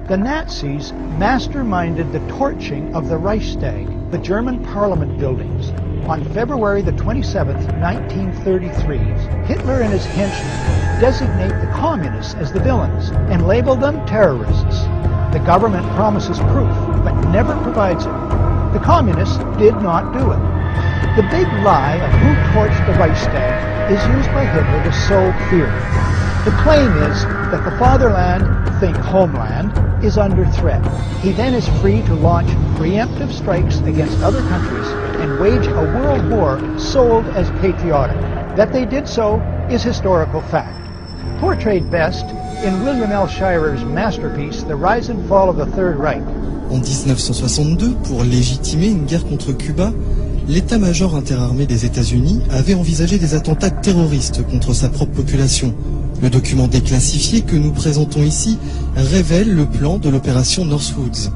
The Nazis masterminded the torching of the Reichstag, the German parliament buildings. On February the 27th, 1933, Hitler and his henchmen designate the communists as the villains and label them terrorists. The government promises proof, but never provides it. The communists did not do it. The big lie of who torched the Reichstag is used by Hitler to sow fear. The claim is that the fatherland, think homeland, is under threat. He then is free to launch preemptive strikes against other countries and wage a world war sold as patriotic. That they did so is historical fact. Portrayed best in William L. Shirer's masterpiece, The Rise and Fall of the Third Reich. En 1962, pour légitimer une guerre contre Cuba, l'état-major interarmé des États-Unis avait envisagé des attentats terroristes contre sa propre population. Le document déclassifié que nous présentons ici révèle le plan de l'opération Northwoods,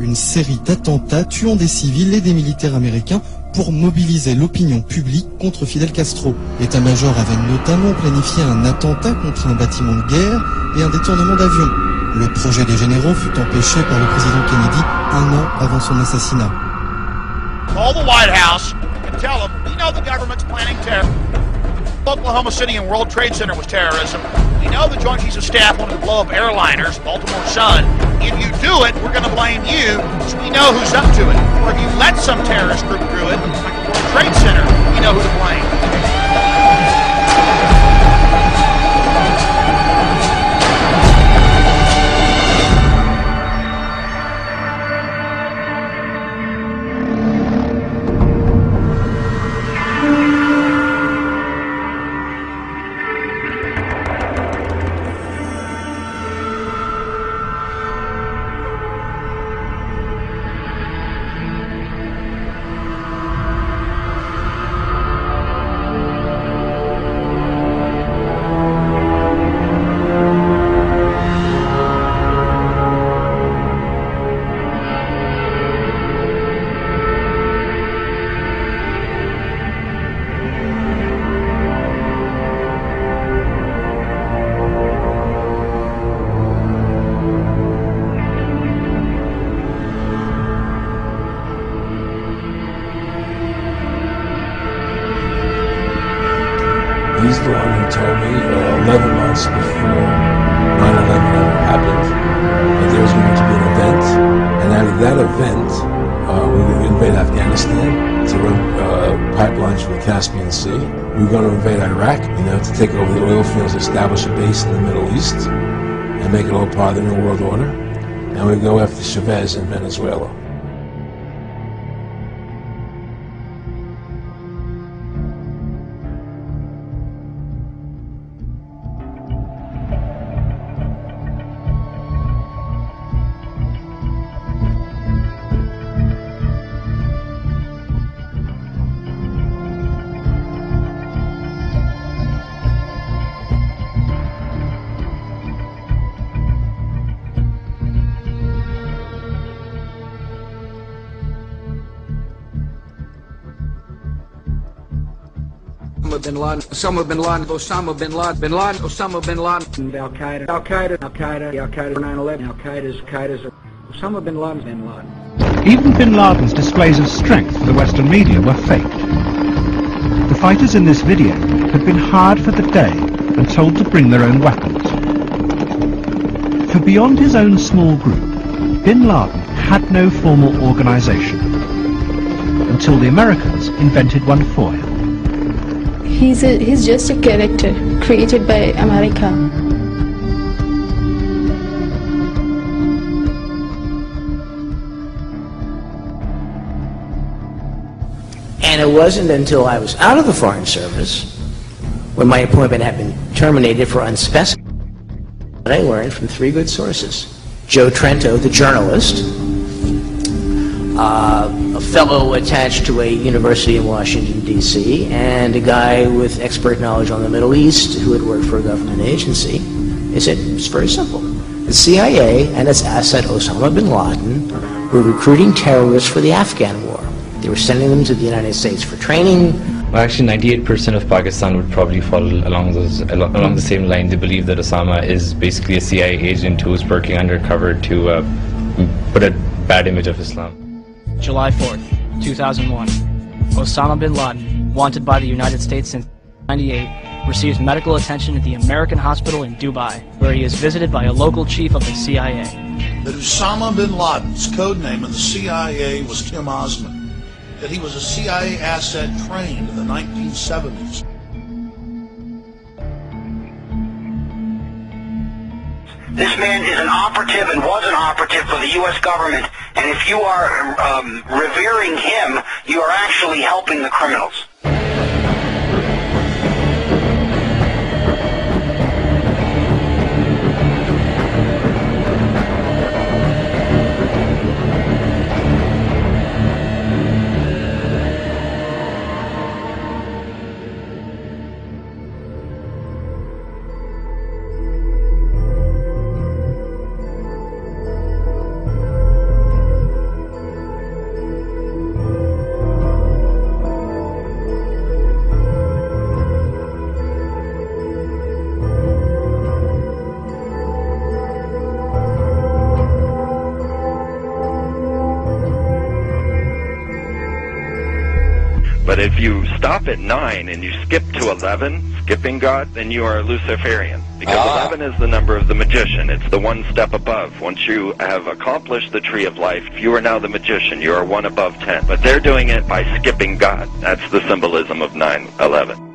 une série d'attentats tuant des civils et des militaires américains pour mobiliser l'opinion publique contre Fidel Castro. L'état-major avait notamment planifié un attentat contre un bâtiment de guerre et un détournement d'avion. Le projet des généraux fut empêché par le président Kennedy un an avant son assassinat. Call the White House and tell them, we know the government's planning terror. Oklahoma City and World Trade Center was terrorism. We know the Joint Chiefs of Staff wanted to blow up airliners, Baltimore Sun. If you do it, we're going to blame you, so we know who's up to it. Or if you let some terrorist group do it, like the World Trade Center, we know who to blame. He's the one who told me 11 months before 9/11 ever happened that there was going to be an event, and out of that event, we would invade Afghanistan to run pipelines for the Caspian Sea. We were going to invade Iraq, to take over the oil fields, establish a base in the Middle East, and make it all part of the New World Order. And we go after Chavez in Venezuela. Osama bin Laden, Osama bin Laden, bin Laden, Osama bin Laden, Al Qaeda, Al Qaeda, Al Qaeda, Al Qaeda, 9/11, Al Qaeda's, Osama bin Laden, bin Laden. Even bin Laden's displays of strength for the Western media were faked. The fighters in this video had been hired for the day and told to bring their own weapons. For beyond his own small group, bin Laden had no formal organization until the Americans invented one for him. He's just a character created by America. And it wasn't until I was out of the Foreign Service, when my appointment had been terminated for unspecified, that I learned from three good sources. Joe Trento, the journalist, a fellow attached to a university in Washington, D.C., and a guy with expert knowledge on the Middle East who had worked for a government agency. They said, it's very simple. The CIA and its asset Osama bin Laden were recruiting terrorists for the Afghan war. They were sending them to the United States for training, Well, actually, 98% of Pakistan would probably fall along the same line. They believe that Osama is basically a CIA agent who is working undercover to put a bad image of Islam. July 4th, 2001. Osama bin Laden, wanted by the United States since 1998, receives medical attention at the American hospital in Dubai, where he is visited by a local chief of the CIA. That Osama bin Laden's code name in the CIA was Tim Osman. That he was a CIA asset trained in the 1970s. This man is an operative and was an operative for the U.S. government, and if you are revering him, you are actually helping the criminals. But if you stop at 9 and you skip to 11, skipping God, then you are a Luciferian. Because 11 is the number of the magician. It's the one step above. Once you have accomplished the tree of life, you are now the magician. You are one above 10. But they're doing it by skipping God. That's the symbolism of 9/11.